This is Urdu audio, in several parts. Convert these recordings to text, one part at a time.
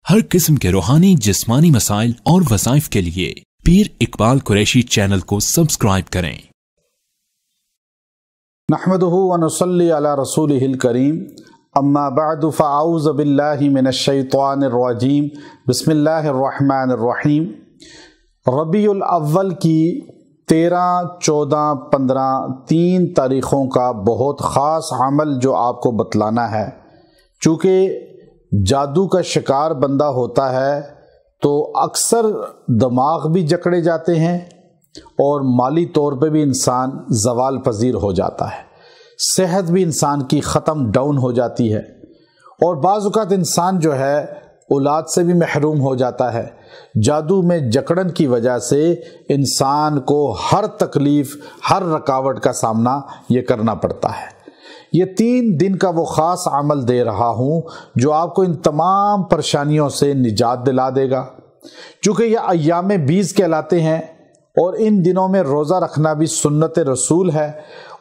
ہر قسم کے روحانی جسمانی مسائل اور وظائف کے لیے پیر اقبال قریشی چینل کو سبسکرائب کریں۔ نحمدہ ونصلی علی رسولہ الکریم، اما بعد فاعوذ باللہ من الشیطان الرجیم، بسم اللہ الرحمن الرحیم۔ ربیع الاول کی 13، 14، 15 3 تاریخوں کا بہت خاص عمل جو آپ کو بتلانا ہے۔ چونکہ جادو کا شکار بندہ ہوتا ہے تو اکثر دماغ بھی جکڑے جاتے ہیں اور مالی طور پہ بھی انسان زوال پذیر ہو جاتا ہے، صحت بھی انسان کی ختم ڈاؤن ہو جاتی ہے، اور بعض اوقات انسان جو ہے اولاد سے بھی محروم ہو جاتا ہے۔ جادو میں جکڑن کی وجہ سے انسان کو ہر تکلیف، ہر رکاوٹ کا سامنا یہ کرنا پڑتا ہے۔ یہ 3 دن کا وہ خاص عمل دے رہا ہوں جو آپ کو ان تمام پریشانیوں سے نجات دلا دے گا۔ چونکہ یہ ایام 20 کہلاتے ہیں اور ان دنوں میں روزہ رکھنا بھی سنت رسول ہے،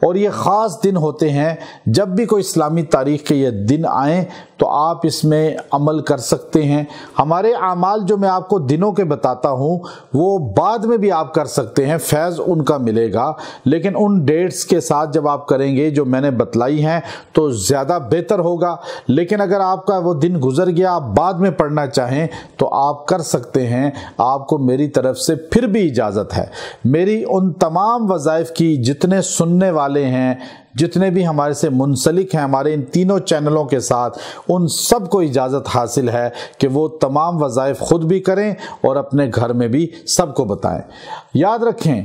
اور یہ خاص دن ہوتے ہیں۔ جب بھی کوئی اسلامی تاریخ کے یہ دن آئیں تو آپ اس میں عمل کر سکتے ہیں۔ ہمارے اعمال جو میں آپ کو دنوں کے بتاتا ہوں وہ بعد میں بھی آپ کر سکتے ہیں، فیض ان کا ملے گا، لیکن ان ڈیٹس کے ساتھ جب آپ کریں گے جو میں نے بتلائی ہیں تو زیادہ بہتر ہوگا۔ لیکن اگر آپ کا وہ دن گزر گیا، آپ بعد میں پڑھنا چاہیں تو آپ کر سکتے ہیں، آپ کو میری طرف سے پھر بھی اجازت ہے۔ میری ان تمام وظائف کی جتنے سننے والے ہیں، جتنے بھی ہمارے سے منسلک ہیں ہمارے ان تینوں چینلوں کے ساتھ، ان سب کو اجازت حاصل ہے کہ وہ تمام وظائف خود بھی کریں اور اپنے گھر میں بھی سب کو بتائیں۔ یاد رکھیں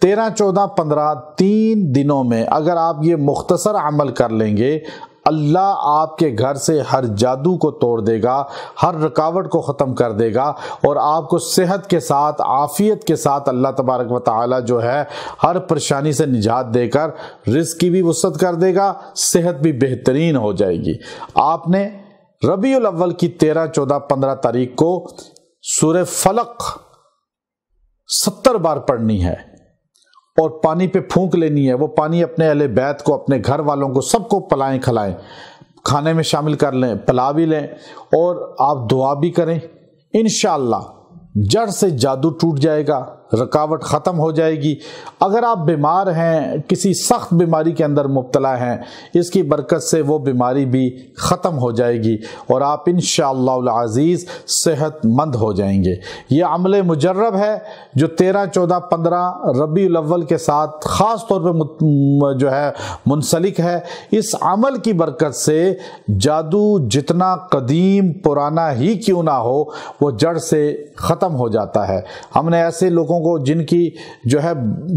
13، 14، 15 3 دنوں میں اگر آپ یہ مختصر عمل کر لیں گے، اللہ آپ کے گھر سے ہر جادو کو توڑ دے گا، ہر رکاوٹ کو ختم کر دے گا، اور آپ کو صحت کے ساتھ، عافیت کے ساتھ اللہ تبارک و تعالی جو ہے ہر پریشانی سے نجات دے کر رزق کی بھی وسعت کر دے گا، صحت بھی بہترین ہو جائے گی۔ آپ نے ربیع الاول کی 13، 14، 15 تاریخ کو سورہ فلق 70 بار پڑھنی ہے اور پانی پہ پھونک لینی ہے۔ وہ پانی اپنے اہل بیت کو، اپنے گھر والوں کو، سب کو پلائیں کھلائیں، کھانے میں شامل کر لیں، پلا بھی لیں، اور آپ دعا بھی کریں۔ انشاءاللہ جڑ سے جادو ٹوٹ جائے گا، رکاوٹ ختم ہو جائے گی۔ اگر آپ بیمار ہیں، کسی سخت بیماری کے اندر مبتلا ہیں، اس کی برکت سے وہ بیماری بھی ختم ہو جائے گی اور آپ انشاءاللہ العزیز صحت مند ہو جائیں گے۔ یہ عمل مجرب ہے جو 13، 14، 15 ربیع الاول کے ساتھ خاص طور پہ جو ہے منسلک ہے۔ اس عمل کی برکت سے جادو جتنا قدیم پرانا ہی کیوں نہ ہو وہ جڑ سے ختم ہو جاتا ہے۔ ہم نے ایسے لوگوں کو جن کی جو ہے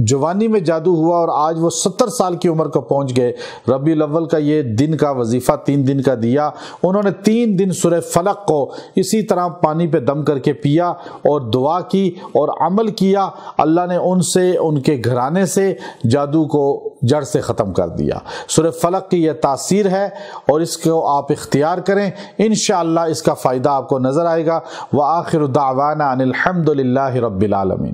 جوانی میں جادو ہوا اور آج وہ 70 سال کی عمر کو پہنچ گئے، ربیع الاول کا یہ دن کا وظیفہ 3 دن کا دیا، انہوں نے 3 دن سورہ فلق کو اسی طرح پانی پہ دم کر کے پیا اور دعا کی اور عمل کیا، اللہ نے ان سے، ان کے گھرانے سے جادو کو جڑ سے ختم کر دیا۔ سورہ فلق کی یہ تاثیر ہے اور اس کو آپ اختیار کریں، انشاءاللہ اس کا فائدہ آپ کو نظر آئے گا۔ وآخر دعوانا ان الحمد للہ رب العالمین۔